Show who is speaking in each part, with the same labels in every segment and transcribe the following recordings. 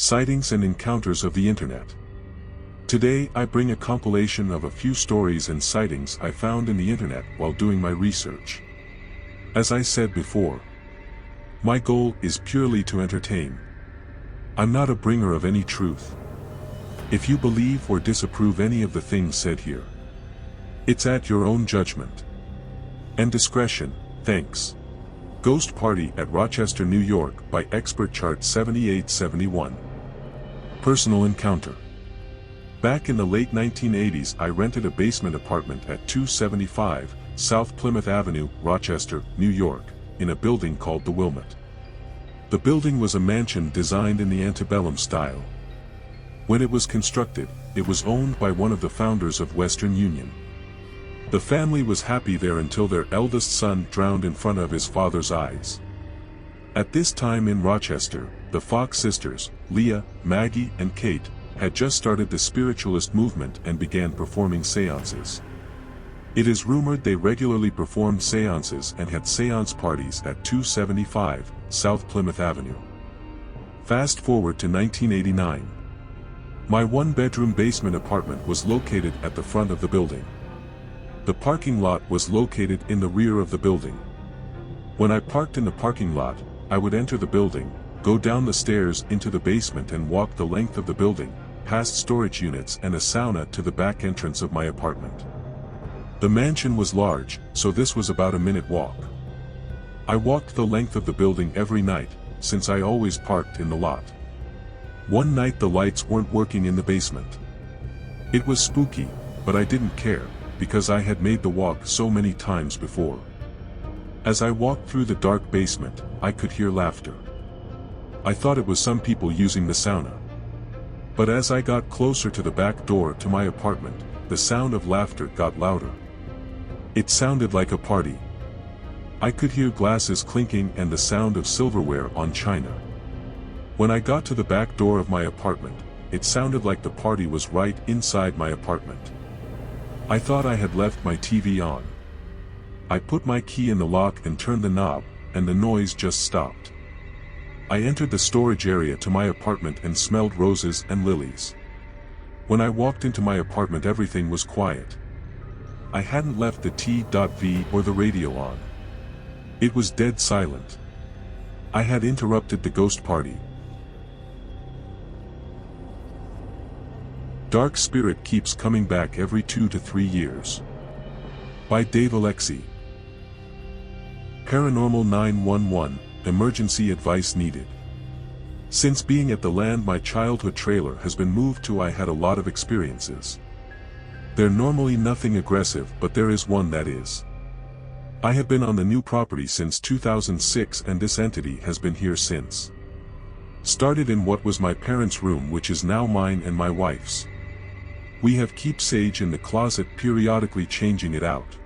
Speaker 1: Sightings and encounters of the internet. Today I bring a compilation of a few stories and sightings I found in the internet while doing my research. As I said before, my goal is purely to entertain. I'm not a bringer of any truth. If you believe or disapprove any of the things said here, it's at your own judgment and discretion. Thanks. Ghost Party at Rochester, New York by Expert Chart 7871. Personal encounter. Back in the late 1980s, I rented a basement apartment at 275 South Plymouth Avenue, Rochester, New York, in a building called the Wilmot. The building was a mansion designed in the antebellum style. When it was constructed, it was owned by one of the founders of Western Union. The family was happy there until their eldest son drowned in front of his father's eyes. At this time in Rochester, the Fox sisters, Leah, Maggie, and Kate, had just started the spiritualist movement and began performing seances. It is rumored they regularly performed seances and had seance parties at 275 South Plymouth Avenue. Fast forward to 1989. My one-bedroom basement apartment was located at the front of the building. The parking lot was located in the rear of the building. When I parked in the parking lot, I would enter the building, go down the stairs into the basement and walk the length of the building, past storage units and a sauna to the back entrance of my apartment. The mansion was large, so this was about a minute walk. I walked the length of the building every night, since I always parked in the lot. One night the lights weren't working in the basement. It was spooky, but I didn't care, because I had made the walk so many times before. As I walked through the dark basement, I could hear laughter. I thought it was some people using the sauna. But as I got closer to the back door to my apartment, the sound of laughter got louder. It sounded like a party. I could hear glasses clinking and the sound of silverware on china. When I got to the back door of my apartment, it sounded like the party was right inside my apartment. I thought I had left my TV on. I put my key in the lock and turned the knob, and the noise just stopped. I entered the storage area to my apartment and smelled roses and lilies. When I walked into my apartment, everything was quiet. I hadn't left the T.V or the radio on. It was dead silent. I had interrupted the ghost party. Dark Spirit Keeps Coming Back Every 2 to 3 Years. By Dave Alexi. Paranormal 911, emergency advice needed. Since being at the land my childhood trailer has been moved to, I had a lot of experiences. They're normally nothing aggressive, but there is one that is. I have been on the new property since 2006 and this entity has been here since. Started in what was my parents' room, which is now mine and my wife's. We have keep sage in the closet, periodically changing it out.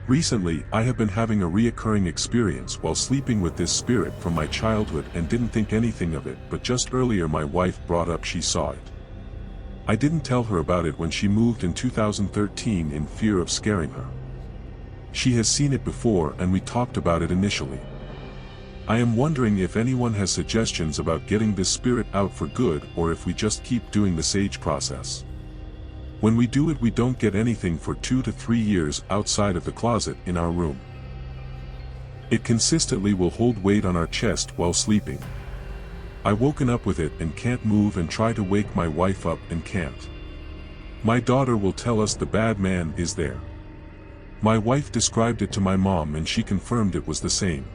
Speaker 1: Recently, I have been having a reoccurring experience while sleeping with this spirit from my childhood and didn't think anything of it, but just earlier my wife brought up she saw it. I didn't tell her about it when she moved in 2013 in fear of scaring her. She has seen it before and we talked about it initially. I am wondering if anyone has suggestions about getting this spirit out for good, or if we just keep doing the sage process. When we do it, we don't get anything for 2 to 3 years outside of the closet in our room. It consistently will hold weight on our chest while sleeping. I've woken up with it and can't move and try to wake my wife up and can't. My daughter will tell us the bad man is there. My wife described it to my mom and she confirmed it was the same.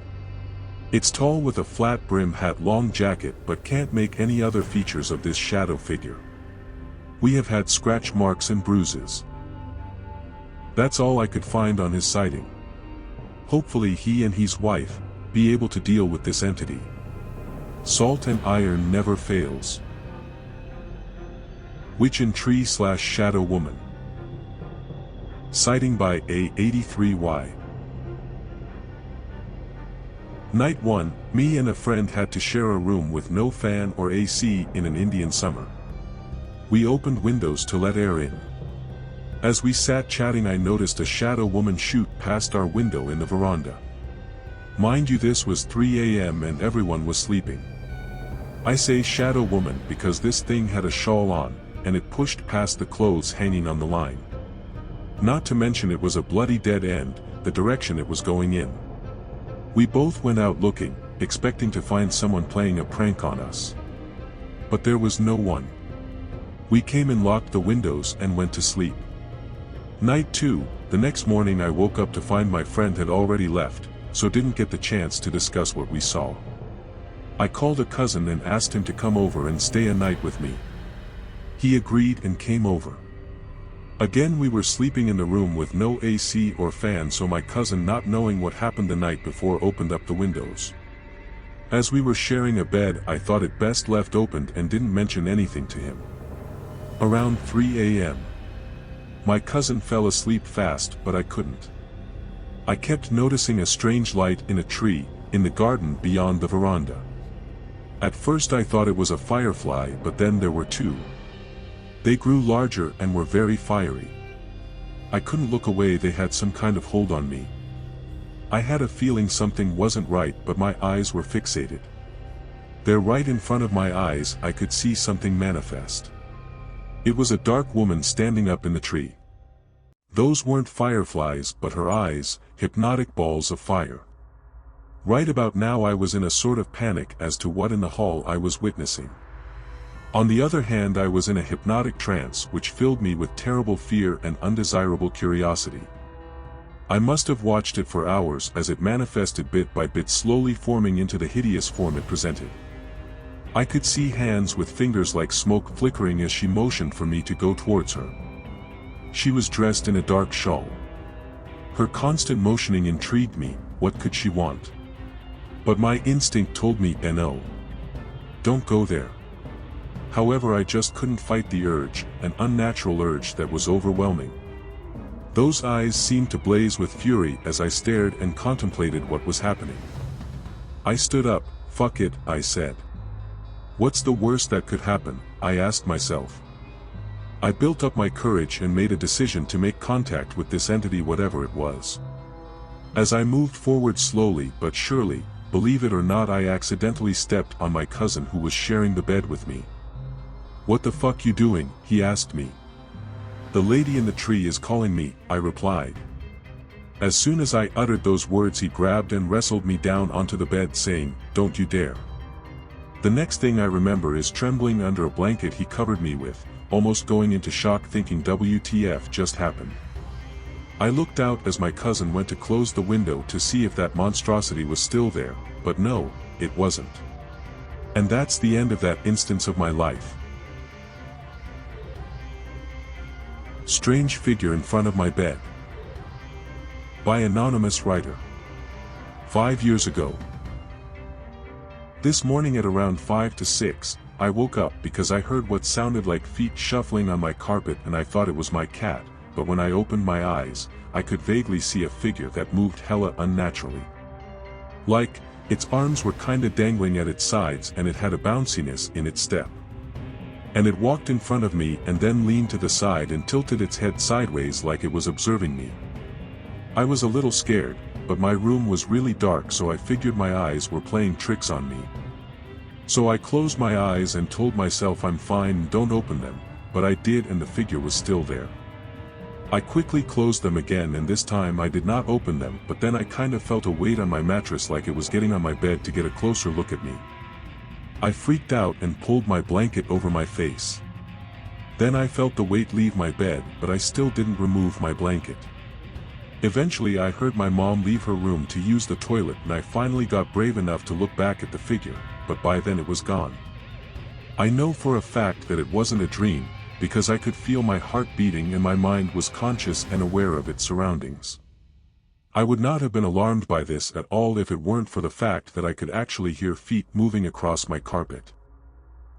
Speaker 1: It's tall with a flat brim hat, long jacket, but can't make any other features of this shadow figure. We have had scratch marks and bruises. That's all I could find on his sighting. Hopefully he and his wife be able to deal with this entity. Salt and iron never fails. Witch in Tree / Shadow Woman. Sighting by A83Y. Night 1, me and a friend had to share a room with no fan or AC in an Indian summer. We opened windows to let air in. As we sat chatting, I noticed a shadow woman shoot past our window in the veranda. Mind you, this was 3 a.m. and everyone was sleeping. I say shadow woman because this thing had a shawl on, and it pushed past the clothes hanging on the line. Not to mention it was a bloody dead end, the direction it was going in. We both went out looking, expecting to find someone playing a prank on us. But there was no one. We came and locked the windows and went to sleep. Night 2, the next morning I woke up to find my friend had already left, so didn't get the chance to discuss what we saw. I called a cousin and asked him to come over and stay a night with me. He agreed and came over. Again we were sleeping in the room with no AC or fan, so my cousin, not knowing what happened the night before, opened up the windows. As we were sharing a bed, I thought it best left opened and didn't mention anything to him. Around 3 a.m. my cousin fell asleep fast, but I couldn't. I kept noticing a strange light in a tree, in the garden beyond the veranda. At first I thought it was a firefly, but then there were two. They grew larger and were very fiery. I couldn't look away, they had some kind of hold on me. I had a feeling something wasn't right, but my eyes were fixated. There, right in front of my eyes, I could see something manifest. It was a dark woman standing up in the tree. Those weren't fireflies, but her eyes, hypnotic balls of fire. Right about now I was in a sort of panic as to what in the hall I was witnessing. On the other hand, I was in a hypnotic trance which filled me with terrible fear and undesirable curiosity. I must have watched it for hours as it manifested bit by bit, slowly forming into the hideous form it presented. I could see hands with fingers like smoke flickering as she motioned for me to go towards her. She was dressed in a dark shawl. Her constant motioning intrigued me. What could she want? But my instinct told me, no. Don't go there. However, I just couldn't fight the urge, an unnatural urge that was overwhelming. Those eyes seemed to blaze with fury as I stared and contemplated what was happening. I stood up. Fuck it, I said. What's the worst that could happen? I asked myself. I built up my courage and made a decision to make contact with this entity, whatever it was. As I moved forward slowly but surely, believe it or not, I accidentally stepped on my cousin who was sharing the bed with me. What the fuck you doing? He asked me. The lady in the tree is calling me, I replied. As soon as I uttered those words, he grabbed and wrestled me down onto the bed, saying, "Don't you dare." The next thing I remember is trembling under a blanket he covered me with, almost going into shock, thinking WTF just happened. I looked out as my cousin went to close the window to see if that monstrosity was still there, but no, it wasn't. And that's the end of that instance of my life. Strange figure in front of my bed. By anonymous writer. 5 years ago. This morning at around 5 to 6, I woke up because I heard what sounded like feet shuffling on my carpet, and I thought it was my cat, but when I opened my eyes, I could vaguely see a figure that moved hella unnaturally. Like, its arms were kinda dangling at its sides and it had a bounciness in its step. And it walked in front of me and then leaned to the side and tilted its head sideways like it was observing me. I was a little scared, but my room was really dark, so I figured my eyes were playing tricks on me. So I closed my eyes and told myself I'm fine and don't open them, but I did, and the figure was still there. I quickly closed them again, and this time I did not open them, but then I kind of felt a weight on my mattress like it was getting on my bed to get a closer look at me. I freaked out and pulled my blanket over my face. Then I felt the weight leave my bed, but I still didn't remove my blanket. Eventually I heard my mom leave her room to use the toilet, and I finally got brave enough to look back at the figure, but by then it was gone. I know for a fact that it wasn't a dream, because I could feel my heart beating and my mind was conscious and aware of its surroundings. I would not have been alarmed by this at all if it weren't for the fact that I could actually hear feet moving across my carpet.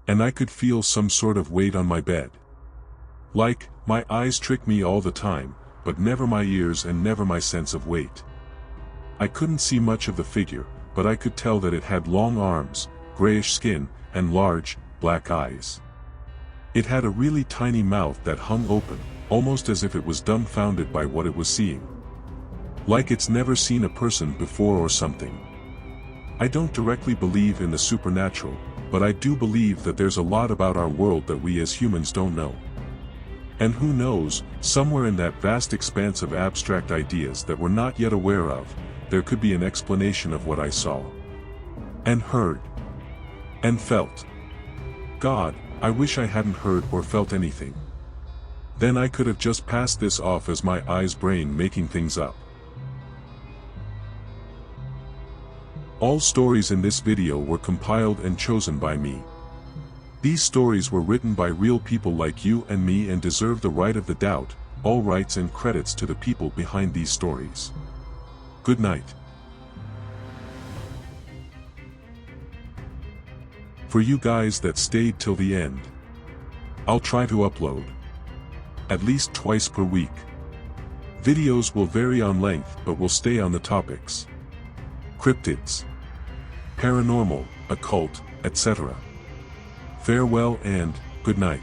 Speaker 1: And I could feel some sort of weight on my bed. Like, my eyes trick me all the time, but never my ears and never my sense of weight. I couldn't see much of the figure, but I could tell that it had long arms, grayish skin, and large, black eyes. It had a really tiny mouth that hung open, almost as if it was dumbfounded by what it was seeing. Like it's never seen a person before or something. I don't directly believe in the supernatural, but I do believe that there's a lot about our world that we as humans don't know. And who knows, somewhere in that vast expanse of abstract ideas that we're not yet aware of, there could be an explanation of what I saw, and heard, and felt. God, I wish I hadn't heard or felt anything. Then I could have just passed this off as my eyes' brain making things up. All stories in this video were compiled and chosen by me. These stories were written by real people like you and me and deserve the right of the doubt. All rights and credits to the people behind these stories. Good night. For you guys that stayed till the end, I'll try to upload at least twice per week. Videos will vary on length but will stay on the topics: cryptids, paranormal, occult, etc. Farewell and good night.